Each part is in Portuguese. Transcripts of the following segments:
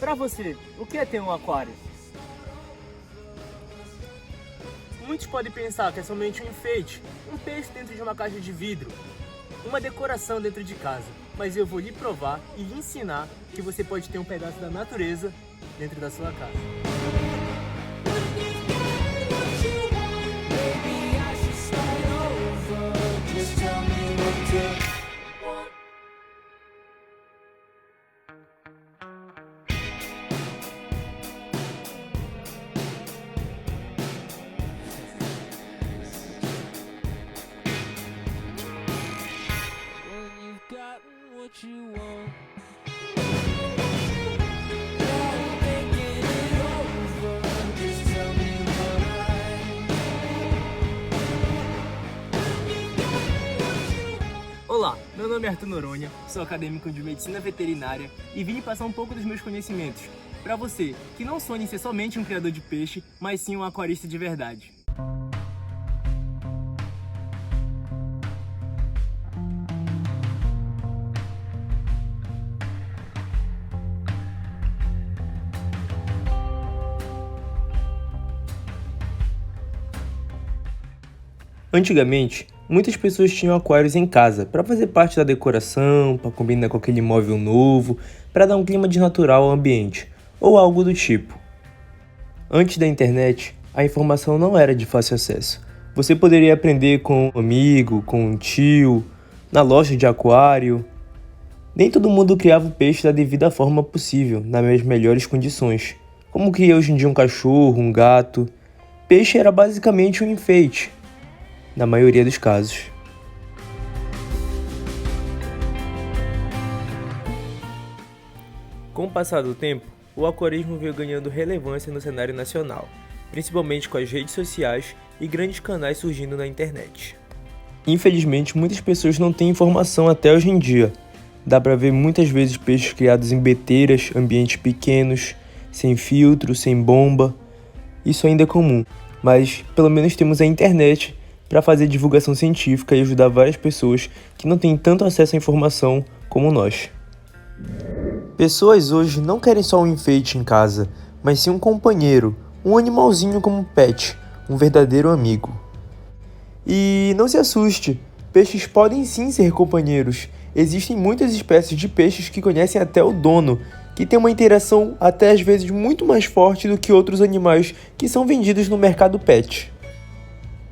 Para você, o que é ter um aquário? Muitos podem pensar que é somente um enfeite, um peixe dentro de uma caixa de vidro, uma decoração dentro de casa. Mas eu vou lhe provar e lhe ensinar que você pode ter um pedaço da natureza dentro da sua casa. Olá, meu nome é Arthur Noronha, sou acadêmico de Medicina Veterinária e vim passar um pouco dos meus conhecimentos para você que não sonha em ser somente um criador de peixe, mas sim um aquarista de verdade. Antigamente, muitas pessoas tinham aquários em casa para fazer parte da decoração, para combinar com aquele móvel novo, para dar um clima de natural ao ambiente, ou algo do tipo. Antes da internet, a informação não era de fácil acesso. Você poderia aprender com um amigo, com um tio, na loja de aquário. Nem todo mundo criava o peixe da devida forma possível, nas melhores condições, como cria hoje em dia um cachorro, um gato. Peixe era basicamente um enfeite, na maioria dos casos. Com o passar do tempo, o aquarismo veio ganhando relevância no cenário nacional, principalmente com as redes sociais e grandes canais surgindo na internet. Infelizmente, muitas pessoas não têm informação até hoje em dia. Dá para ver muitas vezes peixes criados em beteiras, ambientes pequenos, sem filtro, sem bomba. Isso ainda é comum, mas pelo menos temos a internet para fazer divulgação científica e ajudar várias pessoas que não têm tanto acesso à informação como nós. Pessoas hoje não querem só um enfeite em casa, mas sim um companheiro, um animalzinho como pet, um verdadeiro amigo. E não se assuste, peixes podem sim ser companheiros. Existem muitas espécies de peixes que conhecem até o dono, que tem uma interação até às vezes muito mais forte do que outros animais que são vendidos no mercado pet.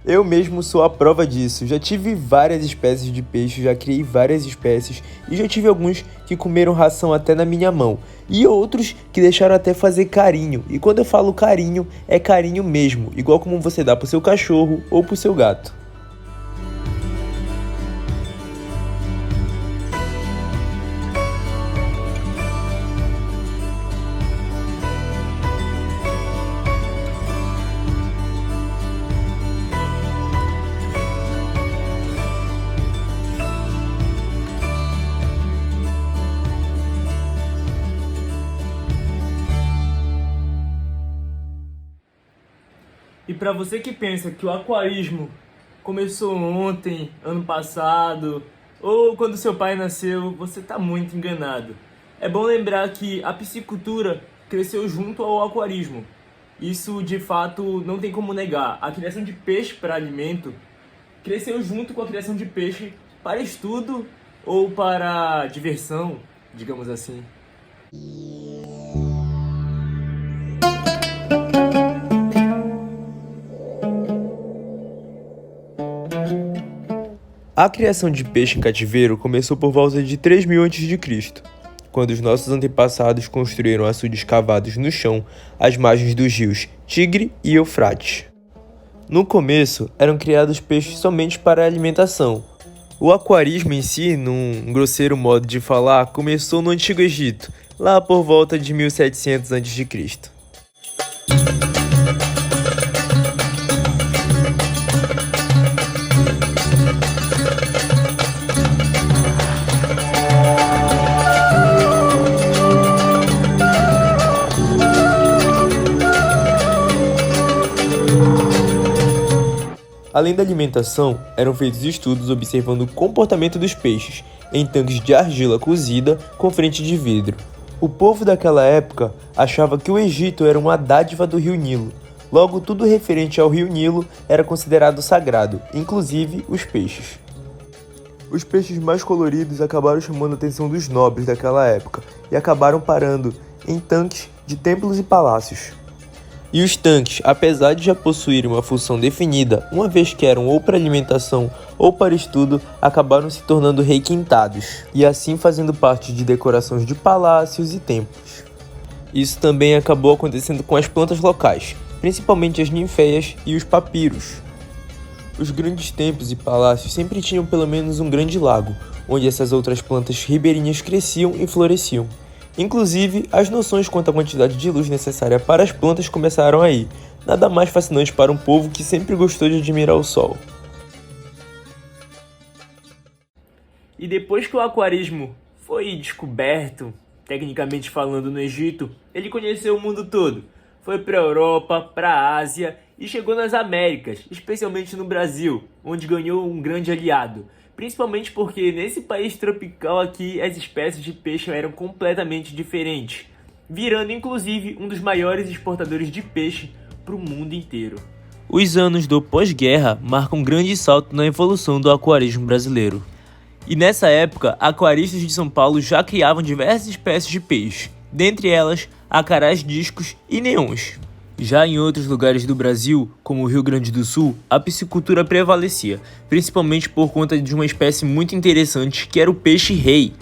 Eu mesmo sou a prova disso, já tive várias espécies de peixe, já criei várias espécies e já tive alguns que comeram ração até na minha mão e outros que deixaram até fazer carinho, e quando eu falo carinho, é carinho mesmo, igual como você dá pro seu cachorro ou pro seu gato. E para você que pensa que o aquarismo começou ontem, ano passado, ou quando seu pai nasceu, você está muito enganado. É bom lembrar que a piscicultura cresceu junto ao aquarismo. Isso de fato não tem como negar. A criação de peixe para alimento cresceu junto com a criação de peixe para estudo ou para diversão, digamos assim. A criação de peixe em cativeiro começou por volta de 3000 a.C., quando os nossos antepassados construíram açudes cavados no chão às margens dos rios Tigre e Eufrates. No começo, eram criados peixes somente para alimentação. O aquarismo em si, num grosseiro modo de falar, começou no Antigo Egito, lá por volta de 1700 a.C. Além da alimentação, eram feitos estudos observando o comportamento dos peixes em tanques de argila cozida com frente de vidro. O povo daquela época achava que o Egito era uma dádiva do rio Nilo. Logo, tudo referente ao rio Nilo era considerado sagrado, inclusive os peixes. Os peixes mais coloridos acabaram chamando a atenção dos nobres daquela época e acabaram parando em tanques de templos e palácios. E os tanques, apesar de já possuírem uma função definida, uma vez que eram ou para alimentação ou para estudo, acabaram se tornando requintados, e assim fazendo parte de decorações de palácios e templos. Isso também acabou acontecendo com as plantas locais, principalmente as ninféias e os papiros. Os grandes templos e palácios sempre tinham pelo menos um grande lago, onde essas outras plantas ribeirinhas cresciam e floresciam. Inclusive, as noções quanto à quantidade de luz necessária para as plantas começaram aí, nada mais fascinante para um povo que sempre gostou de admirar o sol. E depois que o aquarismo foi descoberto, tecnicamente falando, no Egito, ele conheceu o mundo todo. Foi para a Europa, para a Ásia e chegou nas Américas, especialmente no Brasil, onde ganhou um grande aliado. Principalmente porque nesse país tropical aqui as espécies de peixe eram completamente diferentes, virando inclusive um dos maiores exportadores de peixe para o mundo inteiro. Os anos do pós-guerra marcam um grande salto na evolução do aquarismo brasileiro. E nessa época, aquaristas de São Paulo já criavam diversas espécies de peixe, dentre elas acarás discos e neons. Já em outros lugares do Brasil, como o Rio Grande do Sul, a piscicultura prevalecia, principalmente por conta de uma espécie muito interessante que era o peixe-rei.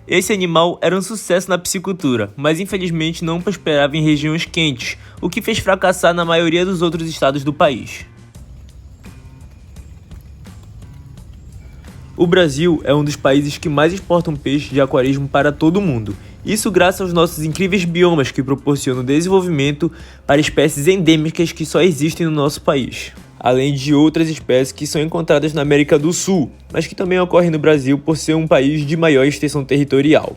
Esse animal era um sucesso na piscicultura, mas infelizmente não prosperava em regiões quentes, o que fez fracassar na maioria dos outros estados do país. O Brasil é um dos países que mais exportam peixe de aquarismo para todo o mundo. Isso graças aos nossos incríveis biomas que proporcionam desenvolvimento para espécies endêmicas que só existem no nosso país, além de outras espécies que são encontradas na América do Sul, mas que também ocorrem no Brasil por ser um país de maior extensão territorial.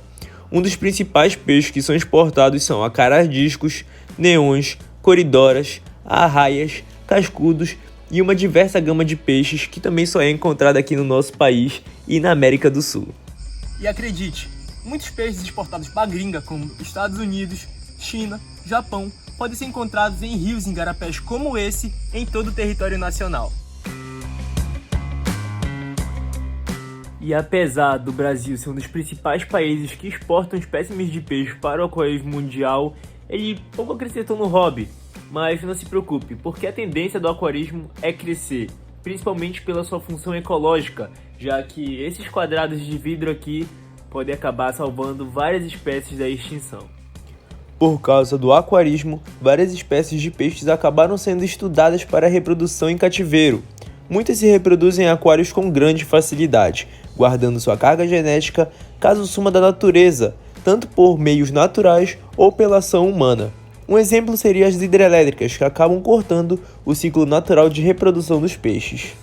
Um dos principais peixes que são exportados são acarás discos, neons, coridoras, arraias, cascudos e uma diversa gama de peixes que também só é encontrada aqui no nosso país e na América do Sul. E acredite, muitos peixes exportados para a gringa, como Estados Unidos, China, Japão, podem ser encontrados em rios e igarapés como esse em todo o território nacional. E apesar do Brasil ser um dos principais países que exportam espécimes de peixe para o aquarismo mundial, ele pouco acrescentou no hobby. Mas não se preocupe, porque a tendência do aquarismo é crescer, principalmente pela sua função ecológica, já que esses quadrados de vidro aqui podem acabar salvando várias espécies da extinção. Por causa do aquarismo, várias espécies de peixes acabaram sendo estudadas para reprodução em cativeiro. Muitas se reproduzem em aquários com grande facilidade, guardando sua carga genética caso suma da natureza, tanto por meios naturais ou pela ação humana. Um exemplo seria as hidrelétricas, que acabam cortando o ciclo natural de reprodução dos peixes.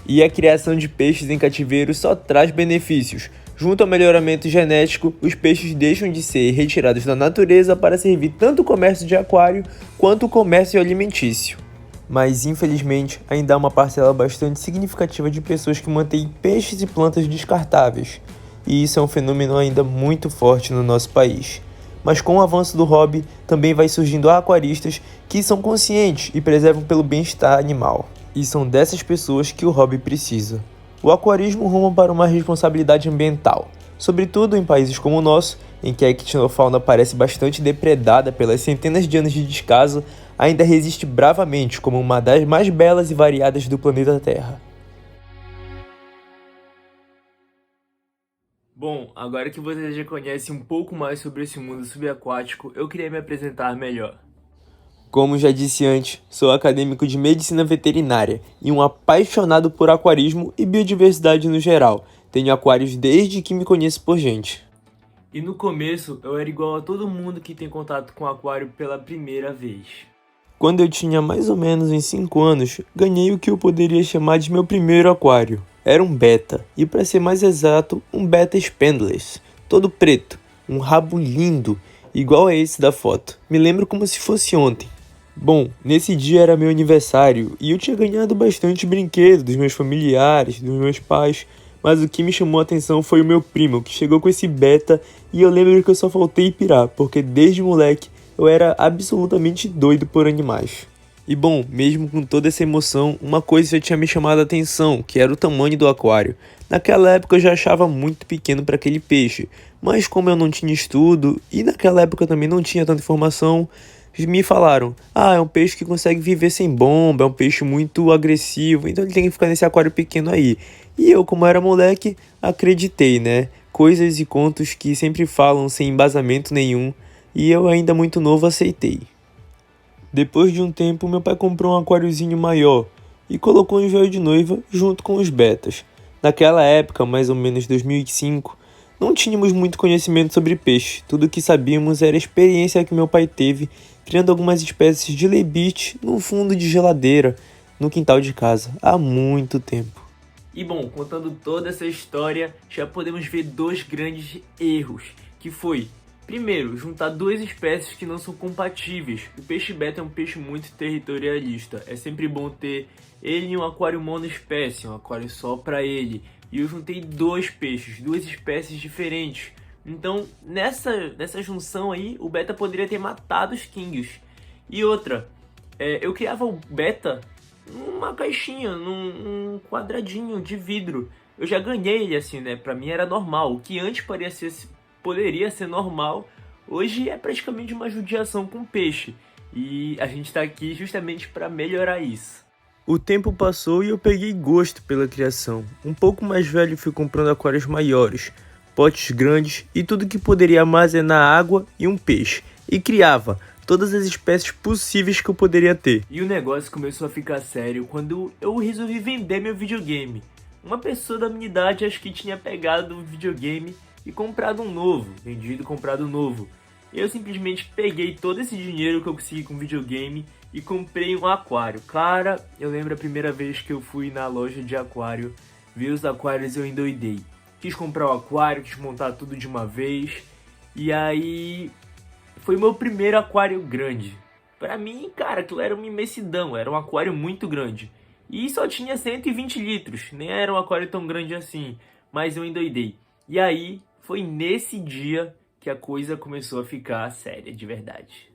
E a criação de peixes em cativeiro só traz benefícios. Junto ao melhoramento genético, os peixes deixam de ser retirados da natureza para servir tanto o comércio de aquário quanto o comércio alimentício. Mas, infelizmente, ainda há uma parcela bastante significativa de pessoas que mantêm peixes e plantas descartáveis. E isso é um fenômeno ainda muito forte no nosso país. Mas com o avanço do hobby, também vai surgindo aquaristas que são conscientes e preservam pelo bem-estar animal. E são dessas pessoas que o hobby precisa. O aquarismo ruma para uma responsabilidade ambiental, sobretudo em países como o nosso, em que a ictinofauna parece bastante depredada pelas centenas de anos de descaso, ainda resiste bravamente como uma das mais belas e variadas do planeta Terra. Bom, agora que você já conhece um pouco mais sobre esse mundo subaquático, eu queria me apresentar melhor. Como já disse antes, sou acadêmico de medicina veterinária e um apaixonado por aquarismo e biodiversidade no geral. Tenho aquários desde que me conheço por gente. E no começo, eu era igual a todo mundo que tem contato com aquário pela primeira vez. Quando eu tinha mais ou menos uns 5 anos, ganhei o que eu poderia chamar de meu primeiro aquário. Era um beta, e para ser mais exato, um beta spendless, todo preto, um rabo lindo, igual a esse da foto. Me lembro como se fosse ontem. Bom, nesse dia era meu aniversário e eu tinha ganhado bastante brinquedo dos meus familiares, dos meus pais, Mas o que me chamou a atenção foi o meu primo, que chegou com esse beta, e eu lembro que eu só faltei pirar, porque desde moleque eu era absolutamente doido por animais. E bom, mesmo com toda essa emoção, uma coisa já tinha me chamado a atenção, que era o tamanho do aquário. Naquela época eu já achava muito pequeno para aquele peixe, mas como eu não tinha estudo, e naquela época também não tinha tanta informação, me falaram, é um peixe que consegue viver sem bomba, é um peixe muito agressivo, então ele tem que ficar nesse aquário pequeno aí. E eu, como era moleque, acreditei, né? Coisas e contos que sempre falam sem embasamento nenhum, e eu ainda muito novo aceitei. Depois de um tempo, meu pai comprou um aquáriozinho maior e colocou um véu de noiva junto com os betas. Naquela época, mais ou menos 2005, não tínhamos muito conhecimento sobre peixe. Tudo o que sabíamos era a experiência que meu pai teve criando algumas espécies de lebite no fundo de geladeira, no quintal de casa, há muito tempo. E bom, contando toda essa história, já podemos ver dois grandes erros, que foi, primeiro, juntar duas espécies que não são compatíveis. O peixe beta é um peixe muito territorialista, é sempre bom ter ele em um aquário monoespécie, um aquário só para ele. E eu juntei dois peixes, duas espécies diferentes. Então, nessa junção aí, o beta poderia ter matado os kings. E outra, eu criava o beta numa caixinha, num quadradinho de vidro. Eu já ganhei ele assim, né? Pra mim era normal. O que antes poderia ser normal, hoje é praticamente uma judiação com peixe. E a gente tá aqui justamente para melhorar isso. O tempo passou e eu peguei gosto pela criação. Um pouco mais velho fui comprando aquários maiores, potes grandes e tudo que poderia armazenar água e um peixe. E criava todas as espécies possíveis que eu poderia ter. E o negócio começou a ficar sério quando eu resolvi vender meu videogame. Uma pessoa da minha idade acho que tinha pegado o videogame e comprado um novo, comprado um novo. Eu simplesmente peguei todo esse dinheiro que eu consegui com videogame e comprei um aquário. Cara, eu lembro a primeira vez que eu fui na loja de aquário, ver os aquários, eu endoidei. Quis comprar o aquário, quis montar tudo de uma vez, e aí foi meu primeiro aquário grande. Pra mim, cara, aquilo era uma imensidão, era um aquário muito grande. E só tinha 120 litros, nem era um aquário tão grande assim, mas eu endoidei. E aí, foi nesse dia que a coisa começou a ficar séria, de verdade.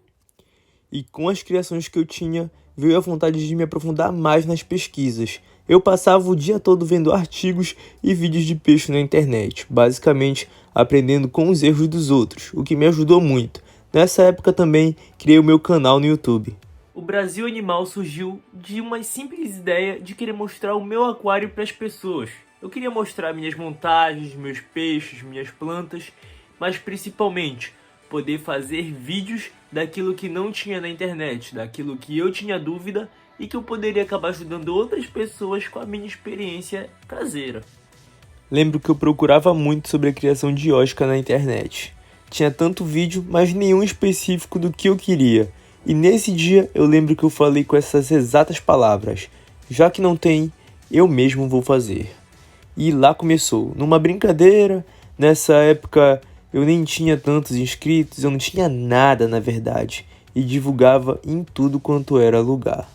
E com as criações que eu tinha, veio a vontade de me aprofundar mais nas pesquisas. Eu passava o dia todo vendo artigos e vídeos de peixe na internet, basicamente aprendendo com os erros dos outros, o que me ajudou muito. Nessa época também criei o meu canal no YouTube. O Brasil Animal surgiu de uma simples ideia de querer mostrar o meu aquário para as pessoas. Eu queria mostrar minhas montagens, meus peixes, minhas plantas, mas principalmente poder fazer vídeos daquilo que não tinha na internet, daquilo que eu tinha dúvida e que eu poderia acabar ajudando outras pessoas com a minha experiência caseira. Lembro que eu procurava muito sobre a criação de osca na internet. Tinha tanto vídeo, mas nenhum específico do que eu queria. E nesse dia eu lembro que eu falei com essas exatas palavras: já que não tem, eu mesmo vou fazer. E lá começou, numa brincadeira. Nessa época eu nem tinha tantos inscritos, eu não tinha nada na verdade, e divulgava em tudo quanto era lugar.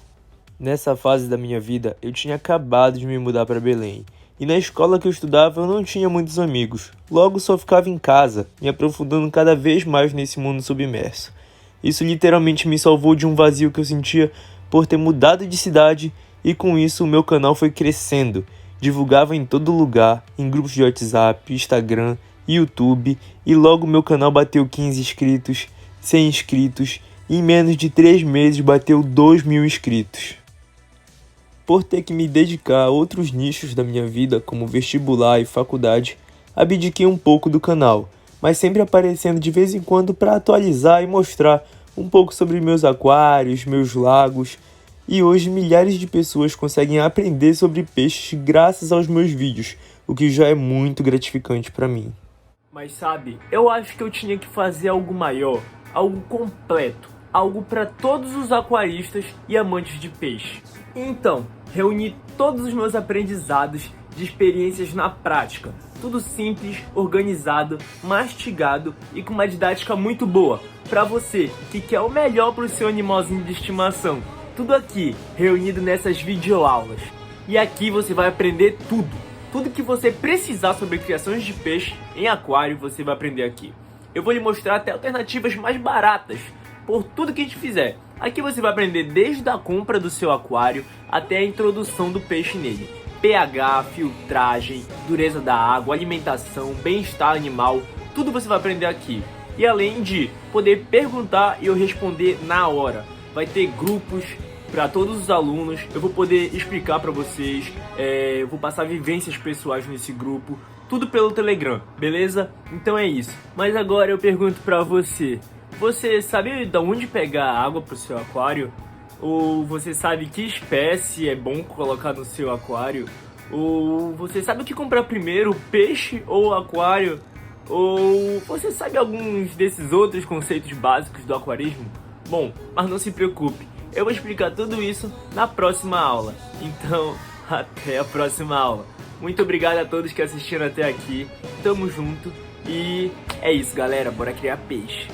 Nessa fase da minha vida, eu tinha acabado de me mudar para Belém, e na escola que eu estudava eu não tinha muitos amigos, logo só ficava em casa, me aprofundando cada vez mais nesse mundo submerso. Isso literalmente me salvou de um vazio que eu sentia por ter mudado de cidade, e com isso o meu canal foi crescendo. Divulgava em todo lugar, em grupos de WhatsApp, Instagram, YouTube, e logo meu canal bateu 15 inscritos, 100 inscritos, e em menos de 3 meses bateu 2.000 inscritos. Por ter que me dedicar a outros nichos da minha vida, como vestibular e faculdade, abdiquei um pouco do canal, mas sempre aparecendo de vez em quando para atualizar e mostrar um pouco sobre meus aquários, meus lagos, e hoje milhares de pessoas conseguem aprender sobre peixes graças aos meus vídeos, o que já é muito gratificante para mim. Mas sabe, eu acho que eu tinha que fazer algo maior, algo completo, algo para todos os aquaristas e amantes de peixe. Então, reuni todos os meus aprendizados de experiências na prática, tudo simples, organizado, mastigado e com uma didática muito boa, para você que quer o melhor para o seu animalzinho de estimação. Tudo aqui, reunido nessas videoaulas. E aqui você vai aprender tudo. Tudo que você precisar sobre criações de peixe em aquário, você vai aprender aqui. Eu vou lhe mostrar até alternativas mais baratas por tudo que a gente fizer. Aqui você vai aprender desde a compra do seu aquário até a introdução do peixe nele. pH, filtragem, dureza da água, alimentação, bem-estar animal, tudo você vai aprender aqui. E além de poder perguntar e eu responder na hora. Vai ter grupos para todos os alunos, eu vou poder explicar para vocês, eu vou passar vivências pessoais nesse grupo, tudo pelo Telegram, beleza? Então é isso. Mas agora eu pergunto para você, você sabe de onde pegar água para o seu aquário? Ou você sabe que espécie é bom colocar no seu aquário? Ou você sabe o que comprar primeiro, peixe ou aquário? Ou você sabe alguns desses outros conceitos básicos do aquarismo? Bom, mas não se preocupe, eu vou explicar tudo isso na próxima aula. Então, até a próxima aula. Muito obrigado a todos que assistiram até aqui, tamo junto e é isso galera, bora criar peixe.